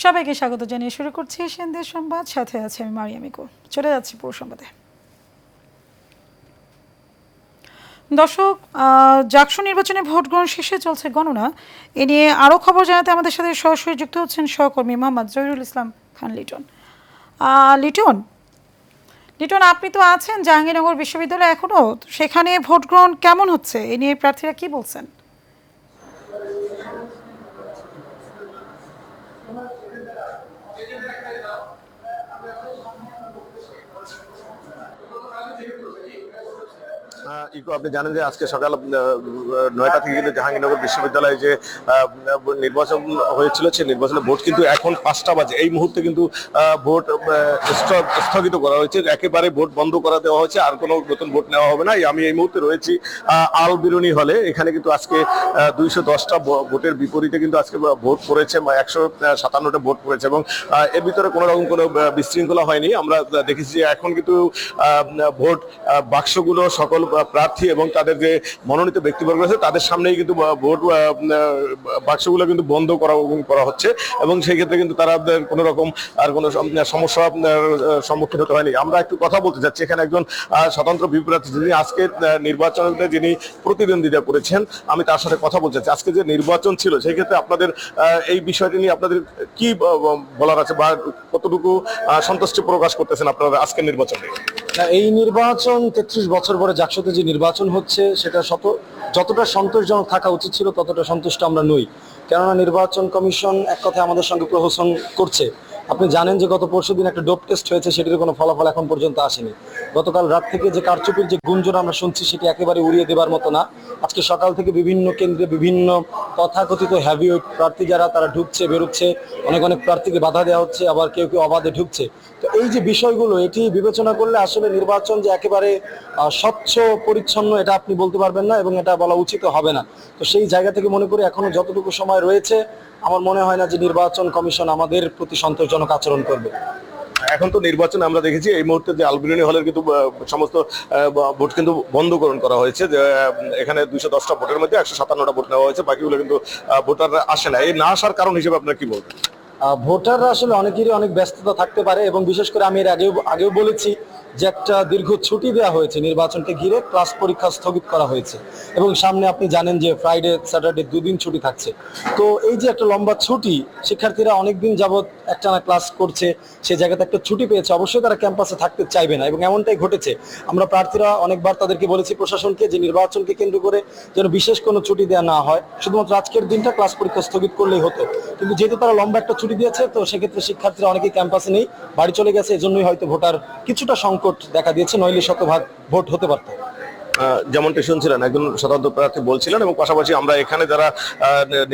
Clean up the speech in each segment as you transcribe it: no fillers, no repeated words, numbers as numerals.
সবাইকে স্বাগত জানিয়ে শুরু করছি সন্ধ্যা সংবাদ, সাথে আছে আমি মারিয়ামিকো। চলে যাচ্ছি পুরো সংবাদে। দর্শক, জাকসু নির্বাচনে ভোট গ্রহণ শেষে চলছে গণনা। এ নিয়ে আরও খবর জানাতে আমাদের সাথে সরাসরি যুক্ত হচ্ছেন সহকর্মী মোহাম্মদ জহিরুল ইসলাম খান লিটন। লিটন, আপনি তো আছেন জাহাঙ্গীরনগর বিশ্ববিদ্যালয়ে এখনও, সেখানে ভোট গ্রহণ কেমন হচ্ছে এ নিয়ে প্রার্থীরা কি বলছেন? আপনি জানেন যে আজকে সকাল 9টা থেকে কিন্তু জাহাঙ্গীরনগর বিশ্ববিদ্যালয়ে যে নির্বাচন হয়েছিল সেই নির্বাচনে ভোট কিন্তু এখন 5টা বাজে। এই মুহূর্তে কিন্তু ভোট স্থগিত করা হয়েছে, একেবারে ভোট বন্ধ করা দেওয়া হয়েছে, আর কোনো নতুন ভোট নেওয়া হবে না। আমি এই মুহূর্তে রয়েছি আল বিরুনি হলে। এখানে কিন্তু আজকে 210টা ভোটের বিপরীতে কিন্তু আজকে ভোট পড়েছে, 157টা ভোট পড়েছে এবং এর ভিতরে কোনো রকম কোনো বিশৃঙ্খলা হয়নি। আমরা দেখেছি যে এখন কিন্তু ভোট বাক্সগুলো সকল প্রার্থী এবং তাদের যে মনোনীত ব্যক্তিবর্গ আছে তাদের সামনেই কিন্তু ভোট বাক্সগুলো কিন্তু বন্ধ করা হচ্ছে এবং সেই ক্ষেত্রে কিন্তু তারা কোনো রকম আর কোনো সমস্যা সম্মুখীন হতে হয়নি। আমরা একটু কথা বলতে চাচ্ছি, এখানে একজন স্বতন্ত্র প্রার্থী যিনি আজকে নির্বাচনে যিনি প্রতিদ্বন্দ্বিতা করেছেন, আমি তার সাথে কথা বলতে চাচ্ছি। আজকে যে নির্বাচন ছিল সেই ক্ষেত্রে আপনাদের এই বিষয়টি নিয়ে আপনাদের কি বলার আছে বা কতটুকু সন্তুষ্টি প্রকাশ করতেছেন আপনারা আজকের নির্বাচনে? এই নির্বাচন 33 বছর পরে জাকসুতে যে নির্বাচন হচ্ছে সেটা যতটা সন্তোষজনক থাকা উচিত ছিল ততটা সন্তুষ্ট আমরা নই। কেননা নির্বাচন কমিশন এক কথায় আমাদের সঙ্গে প্রহসন করছে। আপনি জানেন যে গত পরশুদিন একটা ডোপ টেস্ট হয়েছে, সেটির কোনো ফলাফল এখন পর্যন্ত আসেনি। গতকাল রাত থেকে যে কারচুপির যে গুঞ্জন আমরা শুনছি সেটি একেবারে উড়িয়ে দেবার মতো না। আজকে সকাল থেকে বিভিন্ন কেন্দ্রে বিভিন্ন তথাকথিত হ্যাভিওয়েট প্রার্থী যারা তারা ঢুকছে বেরোচ্ছে, অনেক প্রার্থীকে বাধা দেওয়া হচ্ছে, আবার কেউ অবাধে ঢুকছে। তো এই যে বিষয়গুলো, এটি বিবেচনা করলে আসলে নির্বাচন যে একেবারে স্বচ্ছ পরিচ্ছন্ন এটা আপনি বলতে পারবেন না এবং এটা বলা উচিত হবে না। তো সেই জায়গা থেকে মনে করি এখনো যতটুকু সময় রয়েছে আমার মনে হয় না যে নির্বাচন কমিশন আমাদের প্রতি সন্তোষজনক আচরণ করবে। এখন তো নির্বাচন আমরা দেখেছি এই মুহূর্তে যে আলবিরুনি হলের কিন্তু সমস্ত ভোট কিন্তু বন্ধকরণ করা হয়েছে। যে এখানে 210টা ভোটের মধ্যে 157টা ভোট নেওয়া হয়েছে, বাকিগুলো কিন্তু ভোটাররা আসে না। এই না আসার কারণ হিসেবে আপনারা কি বলবেন? ভোটাররা আসলে অনেকেরই অনেক ব্যস্ততা থাকতে পারে এবং বিশেষ করে আমি এর আগেও বলেছি যে একটা দীর্ঘ ছুটি দেওয়া হয়েছে নির্বাচনকে ঘিরে, ক্লাস পরীক্ষা স্থগিত করা হয়েছে এবং সামনে আপনি জানেন যে ফ্রাইডে স্যাটারডে 2 দিন ছুটি থাকছে। তো এই যে একটা লম্বা ছুটি, শিক্ষার্থীরা অনেকদিন যাবৎ একটানা ক্লাস করছে, সেই জায়গাতে একটা ছুটি পেয়েছে, অবশ্যই তারা ক্যাম্পাসে থাকতে চাইবে না এবং এমনটাই ঘটেছে। আমরা প্রার্থীরা অনেকবার তাদেরকে বলেছি, প্রশাসনকে, যে নির্বাচনকে কেন্দ্র করে যেন বিশেষ কোনো ছুটি দেওয়া না হয়, শুধুমাত্র আজকের দিনটা ক্লাস পরীক্ষা স্থগিত করলেই হতো। কিন্তু যেহেতু তারা লম্বা একটা ছুটি দিয়েছে, তো সেক্ষেত্রে শিক্ষার্থীরা অনেকেই ক্যাম্পাসে নেই, বাড়ি চলে গেছে। এজন্যই হয়তো ভোটার কিছুটা সংকট দেখা দিয়েছে, নইলে শতভাগ ভোট হতে পারত। যেমনটি শুনছিলেন একজন স্বতন্ত্র প্রার্থী বলছিলেন এবং পাশাপাশি আমরা এখানে যারা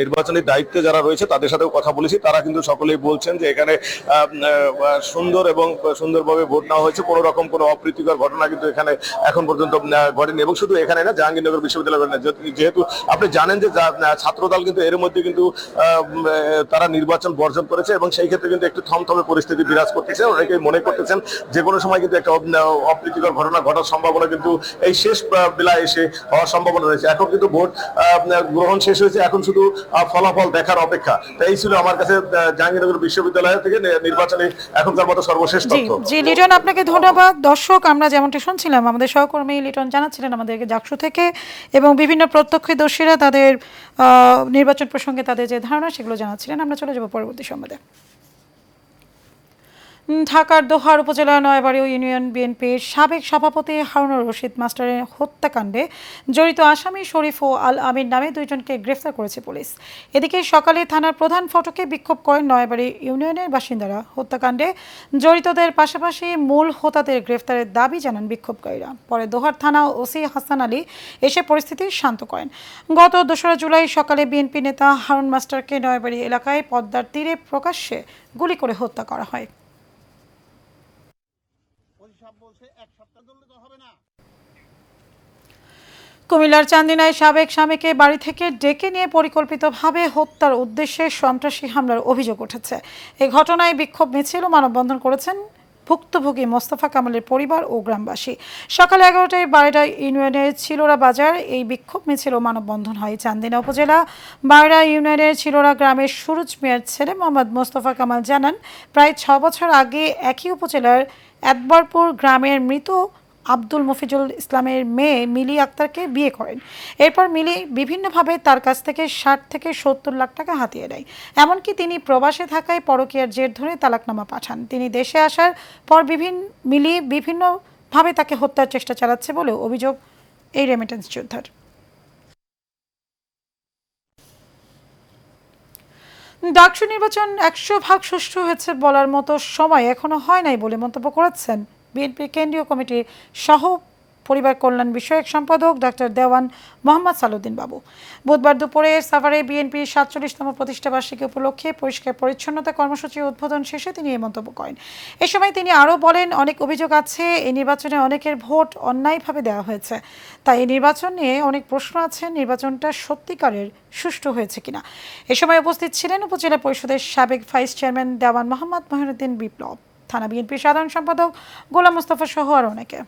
নির্বাচনী দায়িত্বে যারা রয়েছে তাদের সাথেও কথা বলেছি, তারা কিন্তু সকলেই বলছেন যে এখানে সুন্দর এবং সুন্দরভাবে ভোট নেওয়া হয়েছে, কোনো রকম কোনো অপ্রীতিকর ঘটনা কিন্তু এখানে এখন পর্যন্ত ঘটেনি। এবং শুধু এখানে না, জাহাঙ্গীরনগর বিশ্ববিদ্যালয় যেহেতু আপনি জানেন যে ছাত্রদল কিন্তু এর মধ্যে কিন্তু তারা নির্বাচন বর্জন করেছে এবং সেই ক্ষেত্রে কিন্তু একটু থমথমে পরিস্থিতি বিরাজ করতেছে। অনেকেই মনে করতেছেন যে কোনো সময় কিন্তু একটা অপ্রীতিকর ঘটনা ঘটার সম্ভাবনা কিন্তু এই শেষ বেলায় এসে হওয়ার সম্ভাবনা রয়েছে। এখন কিন্তু ভোট গ্রহণ শেষ হয়েছে, এখন শুধু ফলাফল দেখার অপেক্ষা। এই ছিল আমার কাছে জাহাঙ্গীরনগর বিশ্ববিদ্যালয় থেকে নির্বাচনে এখনকার মতো সর্বশেষ তথ্য। জি লিটন, আপনাকে ধন্যবাদ। দর্শক, আমরা যেমনটি শুনছিলাম আমাদের সহকর্মী লিটন জানাচ্ছিলেন আমাদেরকে জাকসু থেকে, এবং বিভিন্ন প্রত্যক্ষদর্শীরা তাদের নির্বাচন প্রসঙ্গে তাদের যে ধারণা সেগুলো জানাচ্ছিলেন। আমরা চলে যাব পরবর্তী সংবাদে। ঢাকার দোহার উপজেলা নয়াবাড়ি ইউনিয়ন বিএনপির সাবেক সভাপতি হারুনুর রশিদ মাস্টারের হত্যাকাণ্ডে জড়িত আসামি শরীফ ও আল আমিন নামে 2 জনকে গ্রেফতার করেছে পুলিশ। এদিকে সকালে থানার প্রধান ফটকে বিক্ষোভ করেন নয়াবাড়ি ইউনিয়নের বাসিন্দারা। হত্যাকাণ্ডে জড়িতদের পাশাপাশি মূল হোতাদের গ্রেফতারের দাবি জানান বিক্ষোভকারীরা। পরে দোহার থানা ওসি হাসান আলী এসে পরিস্থিতি শান্ত করেন। গত 2রা জুলাই সকালে বিএনপি নেতা হারুন মাস্টারকে নয়াবাড়ি এলাকায় পদ্মার তীরে প্রকাশ্যে গুলি করে হত্যা করা হয়। কুমিল্লার চান্দিনায় সাবেক স্বামীকে বাড়ি থেকে ডেকে নিয়ে পরিকল্পিতভাবে হত্যার উদ্দেশ্যে সন্ত্রাসী হামলার অভিযোগ উঠেছে। এই ঘটনায় বিক্ষোভ মিছিল ও মানববন্ধন করেছেন ভুক্তভোগী মোস্তফা কামালের পরিবার ও গ্রামবাসী। সকাল 11টায় বায়রা ইউনিয়নের চিলোরা বাজার এই বিক্ষোভ মিছিল ও মানববন্ধন হয়। চান্দিনা উপজেলা বায়রা ইউনিয়নের চিলোরা গ্রামের সুরুজ মিয়ার ছেলে মোহাম্মদ মোস্তফা কামাল জানান, প্রায় 6 বছর আগে একই উপজেলার একবরপুর গ্রামের মৃত আব্দুল মফিজুল ইসলামের মেয়ে মিলি আক্তারকে বিয়ে করেন। এরপর মিলি বিভিন্নভাবে তার কাছ থেকে 60 থেকে 70 লাখ টাকা হাতিয়ে নেয়। এমনকি তিনি প্রবাসে থাকায় পরকীয়ার জের ধরে তালাকনামা পাঠান। তিনি দেশে আসার পর মিলি বিভিন্নভাবে তাকে হত্যার চেষ্টা চালাচ্ছে বলেও অভিযোগ এই রেমিটেন্স যোদ্ধার। ডাকসু নির্বাচন 100% সুষ্ঠু হয়েছে বলার মতো সময় এখনো হয় নাই বলে মন্তব্য করেছেন বিএনপির কেন্দ্রীয় কমিটির সহ পরিবার কল্যাণ বিষয়ক সম্পাদক ডক্টর দেওয়ান মোহাম্মদ সালউদ্দিন বাবু। বুধবার দুপুরে সাভারে বিএনপির 47তম প্রতিষ্ঠাবার্ষিকী উপলক্ষে পরিষ্কার পরিচ্ছন্নতা কর্মসূচি উদ্বোধন শেষে তিনি এই মন্তব্য করেন। এ সময় তিনি আরও বলেন, অনেক অভিযোগ আছে, এই নির্বাচনে অনেকের ভোট অন্যায়ভাবে দেওয়া হয়েছে। তাই এই নির্বাচন নিয়ে অনেক প্রশ্ন আছে, নির্বাচনটা সত্যিকারের সুষ্ঠু হয়েছে কিনা। এ সময় উপস্থিত ছিলেন উপজেলা পরিষদের সাবেক ভাইস চেয়ারম্যান দেওয়ান মোহাম্মদ মহিউদ্দিন বিপ্লব, থানা বিএনপির সাধারণ সম্পাদক গোলাম মোস্তফা সহ আরও অনেকে।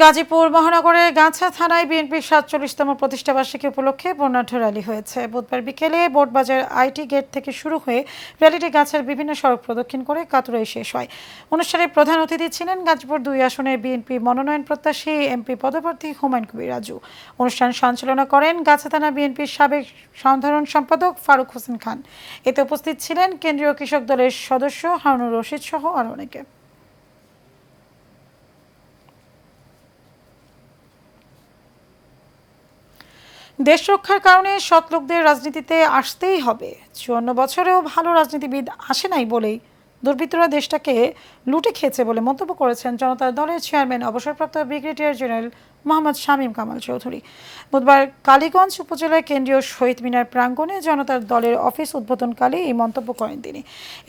গাজীপুর মহানগরের গাছা থানায় বিএনপির 47তম প্রতিষ্ঠাবার্ষিকী উপলক্ষে বর্ণাঢ্য র্যালি হয়েছে। বুধবার বিকেলে বোর্ডবাজার আইটি গেট থেকে শুরু হয়ে র্যালিটি গাছার বিভিন্ন সড়ক প্রদক্ষিণ করে কাতুরায় শেষ হয়। অনুষ্ঠানে প্রধান অতিথি ছিলেন গাজীপুর 2 আসনের বিএনপি মনোনয়ন প্রত্যাশী এমপি পদপ্রার্থী হুমায়ুন কবির রাজু। অনুষ্ঠান সঞ্চালনা করেন গাছা থানা বিএনপির সাবেক সাধারণ সম্পাদক ফারুক হোসেন খান। এতে উপস্থিত ছিলেন কেন্দ্রীয় কৃষক দলের সদস্য হারুনুর রশিদ সহ আরও অনেকে। দেশ রক্ষার কারণে সৎ লোকদের রাজনীতিতে আসতেই হবে। 54 বছরেও ভালো রাজনীতিবিদ আসে নাই বলেই দুর্বৃত্তরা দেশটাকে লুটে খেয়েছে বলে মন্তব্য করেছেন জনতার দলের চেয়ারম্যান অবসরপ্রাপ্ত ব্রিগেডিয়ার জেনারেল মোহাম্মদ শামীম কামাল চৌধুরী। বুধবার কালীগঞ্জ উপজেলার কেন্দ্রীয় শহীদ মিনার প্রাঙ্গণে জনতার দলের অফিস উদ্বোধনকালে এই মন্তব্য করেন তিনি।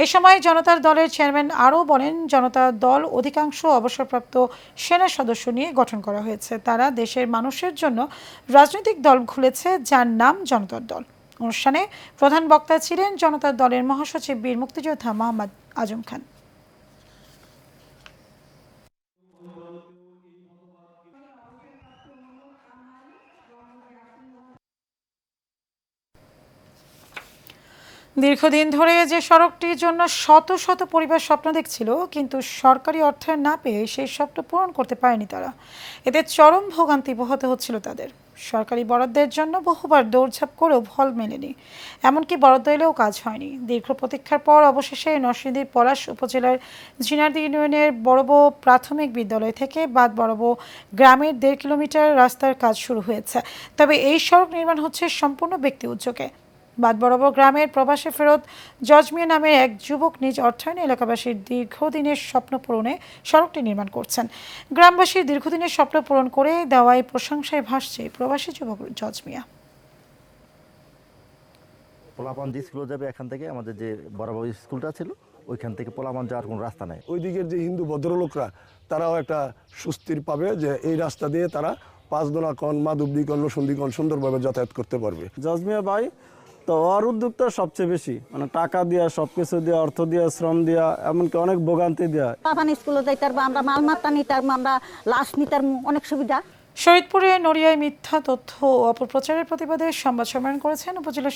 এ সময় জনতার দলের চেয়ারম্যান আরও বলেন, জনতার দল অধিকাংশ অবসরপ্রাপ্ত সেনা সদস্য নিয়ে গঠন করা হয়েছে। তারা দেশের মানুষের জন্য রাজনৈতিক দল খুলেছে, যার নাম জনতার দল। অনুষ্ঠানে প্রধান বক্তা ছিলেন জনতার দলের মহাসচিব বীর মুক্তিযোদ্ধা মোহাম্মদ আজম খান। দীর্ঘদিন ধরে যে সড়কটির জন্য শত শত পরিবার স্বপ্ন দেখছিল, কিন্তু সরকারি অর্থায়ন না পেয়ে সেই স্বপ্ন পূরণ করতে পারেনি তারা। এতে চরম ভোগান্তি পোহাতে হচ্ছিল তাদের। সরকারি বরাদ্দের জন্য বহুবার দৌড়ঝাঁপ করেও ফল মেলেনি, এমনকি বরাদ্দ এলেও কাজ হয়নি। দীর্ঘ প্রতীক্ষার পর অবশেষে নরসিংদীর পলাশ উপজেলার ঝিনারদী ইউনিয়নের বড়বো প্রাথমিক বিদ্যালয় থেকে বাদ বড়বো গ্রামের 1.5 কিলোমিটার রাস্তার কাজ শুরু হয়েছে। তবে এই সড়ক নির্মাণ হচ্ছে সম্পূর্ণ ব্যক্তি উদ্যোগে। বাদ বড়বো গ্রামের প্রবাসে ফেরত জজমিয়া নামের এক যুবক নিজ অর্থায়নে এলাকাবাসীর দীর্ঘদিনের স্বপ্ন পূরণে সড়কটি নির্মাণ করছেন। গ্রামবাসীর দীর্ঘদিনের স্বপ্ন পূরণ করে দেওয়ায় প্রশংসায় ভাসছে প্রবাসী যুবক জজমিয়া। পোলাপান যে স্কুলে যাবে এখান থেকে আমাদের যে বড় স্কুলটা ছিল ওইখান থেকে পোলাপান যাওয়ার কোনো রাস্তা নাই। ওই দিকের যে হিন্দু ভদ্রলোকরা তারাও একটা স্বস্তির পাবে যে এই রাস্তা দিয়ে তারা পাঁচদোনা কন মাধবদীকন রসুন্দীকন সুন্দরভাবে যাতায়াত করতে পারবে। জজমিয়া ভাই তো ওর উদ্যোগটা সবচেয়ে বেশি, মানে টাকা দিয়া, সবকিছু দিয়া, অর্থ দিয়া, শ্রম দিয়া, এমনকি অনেক ভোগান্তি দিয়া। পাপান স্কুলে যাইতে পারবো, আমরা মাল মাত্রা নিতে পারবো, আমরা লাশ নিতে পারবো, অনেক সুবিধা। শরীদপুরে নড়িয়ায় মিথ্যা তথ্য ও অপপ্রচারের প্রতিবাদে সংবাদ সম্মেলন করেছেন উপজেলা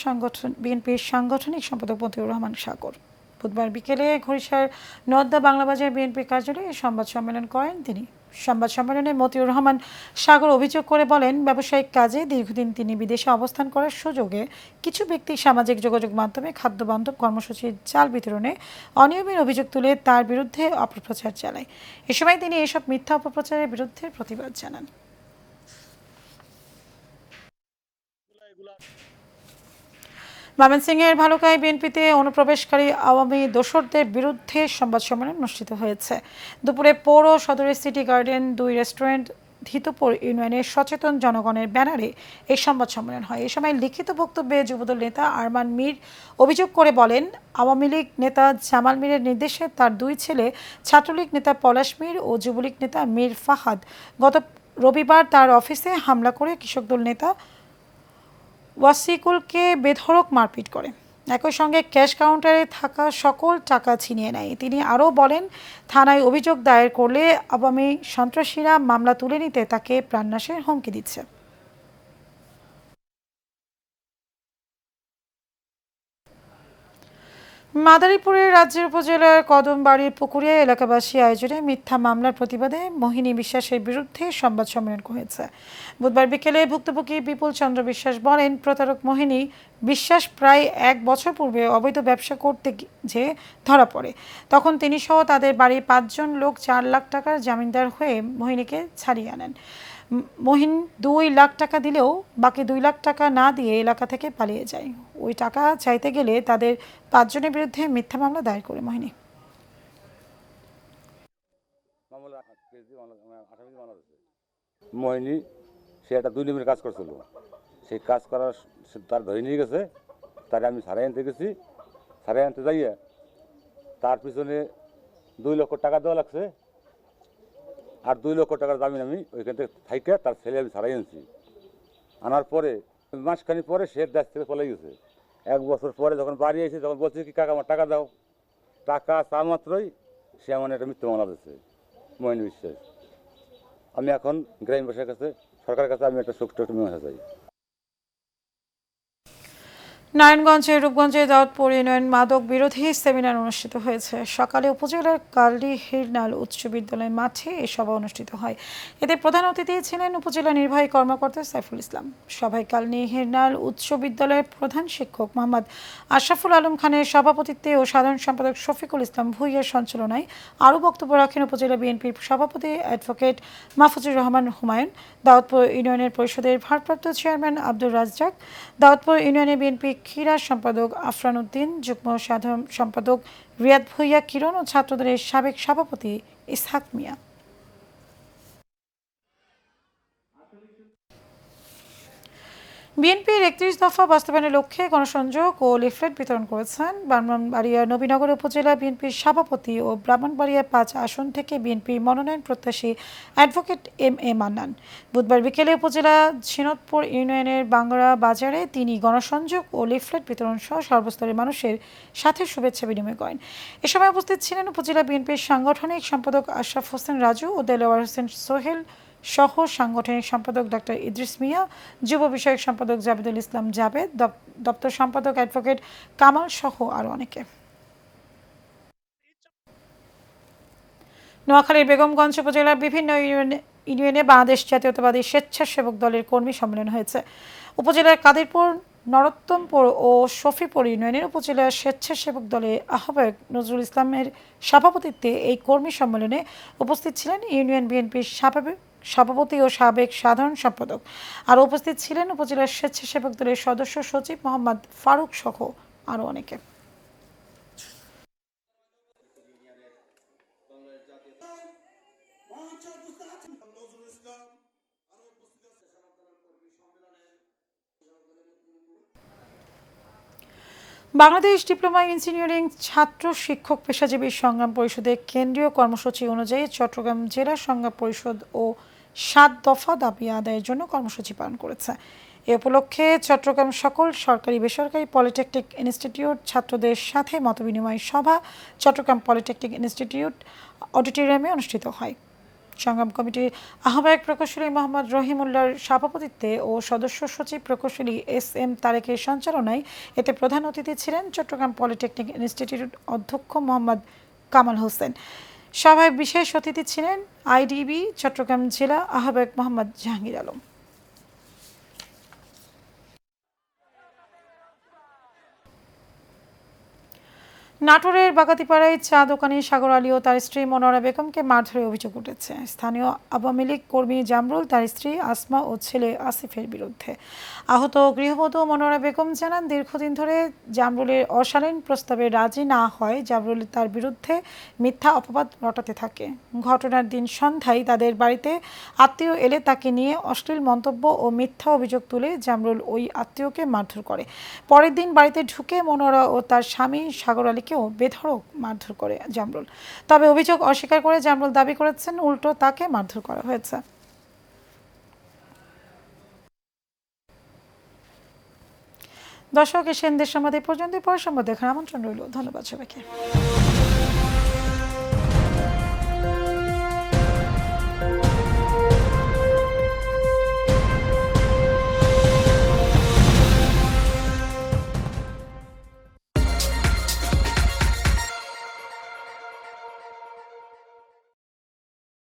বিএনপির সাংগঠনিক সম্পাদক মতিউর রহমান সাগর। বুধবার বিকেলে ঘড়িসার নওদা বাংলাবাজার বিএনপি কার্যালয়ে সংবাদ সম্মেলন করেন তিনি। সংবাদ সম্মেলনে মতিউর রহমান সাগর অভিযোগ করে বলেন, ব্যবসায়িক কাজে দীর্ঘদিন তিনি বিদেশে অবস্থান করার সুযোগে কিছু ব্যক্তি সামাজিক যোগাযোগ মাধ্যমে খাদ্য বান্ধব কর্মসূচির চাল বিতরণে অনিয়মের অভিযোগ তুলে তার বিরুদ্ধে অপপ্রচার চালায়। এ সময় তিনি এসব মিথ্যা অপপ্রচারের বিরুদ্ধে প্রতিবাদ জানান। ময়মনসিংহের ভালুকায় বিএনপিতে অনুপ্রবেশকারী আওয়ামী দোসরদের বিরুদ্ধে সংবাদ সম্মেলন অনুষ্ঠিত হয়েছে। দুপুরে পৌর সদরের সিটি গার্ডেন 2 রেস্টুরেন্ট ধিতপুর ইউনিয়নের সচেতন জনগণের ব্যানারে এই সংবাদ সম্মেলন হয়। এই সময় লিখিত বক্তব্যে যুবদল নেতা আরমান মীর অভিযোগ করে বলেন, আওয়ামী লীগ নেতা জামাল মীরের নির্দেশে তার 2 ছেলে ছাত্রলীগ নেতা পলাশ মীর ও যুবলীগ নেতা মীর ফাহাদ গত রবিবার তার অফিসে হামলা করে কৃষক দল নেতা ওয়াসিকুলকে বেধড়ক মারপিট করে। একই সঙ্গে ক্যাশ কাউন্টারে থাকা সকল টাকা ছিনিয়ে নেয়। তিনি আরও বলেন, থানায় অভিযোগ দায়ের করলে আওয়ামী সন্ত্রাসীরা মামলা তুলে নিতে তাকে প্রাণনাশের হুমকি দিচ্ছে। মাদারীপুরের রাজ্যের উপজেলার কদমবাড়ির পুকুরিয়া এলাকাবাসী আয়োজনে মিথ্যা মামলার প্রতিবাদে মোহিনী বিশ্বাসের বিরুদ্ধে সংবাদ সম্মেলন হয়েছে। বুধবার বিকেলে ভুক্তভোগী বিপুল চন্দ্র বিশ্বাস বলেন, প্রতারক মোহিনী বিশ্বাস প্রায় 1 বছর পূর্বে অবৈধ ব্যবসা করতে যে ধরা পড়ে। তখন তিনি সহ তাদের বাড়ির 5 জন লোক 4 লাখ টাকার জামিনদার হয়ে মোহিনীকে ছাড়িয়ে আনেন। মহিন 2 লাখ টাকা দিলেও বাকি 2 লাখ টাকা না দিয়ে এলাকা থেকে পালিয়ে যায়। ওই টাকা চাইতে গেলে তাদের 5 জনের বিরুদ্ধে মিথ্যা মামলা দায়ের করে মোহিনী। মোহিনী সে একটা 2 নম্বরের কাজ করছিল, সেই কাজ করার তার ধরে নিয়ে গেছে। তারে আমি ছাড়াই আনতে গেছি, ছাড়াই আনতে যাইয়া তার পিছনে 2 লক্ষ টাকা দেওয়া লাগছে, আর 2 লক্ষ টাকার জামিন আমি ওইখান থেকে থাইকে তার ছেলে আমি ছাড়াই আনছি। আনার পরে মাসখানি পরে সে দেশ থেকে চলে গেছে। 1 বছর পরে যখন বাড়ি এসে তখন বলছে কি কাকা আমার টাকা দাও, টাকা চার মাত্রই সে আমার একটা মিথ্যা মামলা দিচ্ছে মোহিনী বিশ্বাস। আমি এখন গ্রামবাসীর কাছে, সরকারের কাছে আমি একটা সুষ্ঠু মীমাংসা চাই। নারায়ণগঞ্জের রূপগঞ্জে দাউদপুর ইউনিয়ন মাদক বিরোধী সেমিনার অনুষ্ঠিত হয়েছে। সকালে উপজেলার কালডি হিরনাল উচ্চ বিদ্যালয় মাঠে এই সভা অনুষ্ঠিত হয়। এতে প্রধান অতিথি ছিলেন উপজেলা নির্বাহী কর্মকর্তা সাইফুল ইসলাম। সভায় কালডি হিরনাল উচ্চ বিদ্যালয়ের প্রধান শিক্ষক মোহাম্মদ আশরাফুল আলম খানের সভাপতিত্বে ও সাধারণ সম্পাদক শফিকুল ইসলাম ভূঁইয়ার সঞ্চালনায় আরও বক্তব্য রাখেন উপজেলা বিএনপির সভাপতি অ্যাডভোকেট মাহফুজুর রহমান হুমায়ুন, দাউদপুর ইউনিয়নের পরিষদের ভারপ্রাপ্ত চেয়ারম্যান আব্দুর রাজ্জাক, দাউদপুর ইউনিয়নের বিএনপি ক্রীড়া সম্পাদক আফরান উদ্দিন, যুগ্ম সাধারণ সম্পাদক রিয়াদ ভূঁইয়া কিরণ ও ছাত্রদলের সাবেক সভাপতি ইসহাক মিয়া। বিএনপির 31 দফা বাস্তবায়নের লক্ষ্যে গণসংযোগ ও লিফলেট বিতরণ করেছেন ব্রাহ্মণবাড়িয়া নবীনগর উপজেলা বিএনপির সভাপতি ও ব্রাহ্মণবাড়িয়া 5 আসন থেকে বিএনপির মনোনয়ন প্রত্যাশী অ্যাডভোকেট এম.এ. মান্নান। বুধবার বিকেলে উপজেলা ঝিনতপুর ইউনিয়নের বাংলা বাজারে তিনি গণসংযোগ ও লিফলেট বিতরণ সহ সর্বস্তরের মানুষের সাথে শুভেচ্ছা বিনিময় করেন। এ সময় উপস্থিত ছিলেন উপজেলা বিএনপির সাংগঠনিক সম্পাদক আশরাফ হোসেন রাজু ও দেলোয়ার হোসেন সোহেল সহ সাংগঠনিক সম্পাদক ডক্টর ইদ্রিস মিয়া, যুব বিষয়ক সম্পাদক জাবেদুল ইসলাম জাবেদ, দপ্তর সম্পাদক অ্যাডভোকেট কামাল সহ আরও অনেকে। নোয়াখালীর বেগমগঞ্জ উপজেলার বিভিন্ন ইউনিয়নে বাংলাদেশ জাতীয়তাবাদী স্বেচ্ছাসেবক দলের কর্মী সম্মেলন হয়েছে। উপজেলার কাদিরপুর, নরোত্তমপুর ও শফিপুর ইউনিয়নের উপজেলা স্বেচ্ছাসেবক দলের আহ্বায়ক নজরুল ইসলামের সভাপতিত্বে এই কর্মী সম্মেলনে উপস্থিত ছিলেন ইউনিয়ন বিএনপির সভাপতি ও সাবেক সাধারণ সম্পাদক। আর উপস্থিত ছিলেন উপজেলার স্বেচ্ছাসেবক দলের সদস্য সচিব মোহাম্মদ ফারুক সহ আরও অনেকে। বাংলাদেশ ডিপ্লোমা ইঞ্জিনিয়ারিং ছাত্র শিক্ষক পেশাজীবী সংগ্রাম পরিষদের কেন্দ্রীয় কর্মসূচি অনুযায়ী চট্টগ্রাম জেলা সংগ্রাম পরিষদ ও 7 দফা দাবি আদায়ের জন্য কর্মসূচি পালন করেছে। এ উপলক্ষে চট্টগ্রাম সকল সরকারি বেসরকারি পলিটেকনিক ইনস্টিটিউট ছাত্রদের সাথে মতবিনিময় সভা চট্টগ্রাম পলিটেকনিক ইনস্টিটিউট অডিটোরিয়ামে অনুষ্ঠিত হয়। সংগ্রাম কমিটির আহ্বায়ক প্রকৌশলী মোহাম্মদ রহিমুল্লাহর সভাপতিত্বে ও সদস্য সচিব প্রকৌশলী এস.এম. তারেকের সঞ্চালনায় এতে প্রধান অতিথি ছিলেন চট্টগ্রাম পলিটেকনিক ইনস্টিটিউট অধ্যক্ষ মোহাম্মদ কামাল হোসেন। সভায় বিশেষ অতিথি ছিলেন আইডিবি চট্টগ্রাম জেলা আহ্বায়ক মোহাম্মদ জাহাঙ্গীর আলম। নাটোরের বাগাতিপাড়ায় চা দোকানি সাগর আলী ও তার স্ত্রী মনোয়ারা বেগমকে মারধরের অভিযোগ উঠেছে স্থানীয় আওয়ামী লীগ কর্মী জামরুল, তার স্ত্রী আসমা ও ছেলে আসিফের বিরুদ্ধে। আহত গৃহবধূ মনোয়ারা বেগম জানান, দীর্ঘদিন ধরে জামরুলের অশালীন প্রস্তাবে রাজি না হয় জামরুল তার বিরুদ্ধে মিথ্যা অপবাদ রটাতে থাকে। ঘটনার দিন সন্ধ্যায় তাদের বাড়িতে আত্মীয় এলে তাকে নিয়ে অশ্লীল মন্তব্য ও মিথ্যা অভিযোগ তুলে জামরুল ওই আত্মীয়কে মারধর করে। পরের দিন বাড়িতে ঢুকে মনোয়ারা ও তার স্বামী সাগর আলীকেও বেধড়ক মারধর করে জামরুল। তবে অভিযোগ অস্বীকার করে জামরুল দাবি করেছেন উল্টো তাকে মারধর করা হয়েছে। দর্শক এশিয়ান দেশ সংবাদ এই পর্যন্ত, পরে সংবাদ দেখার আমন্ত্রণ রইল। ধন্যবাদ সবাইকে।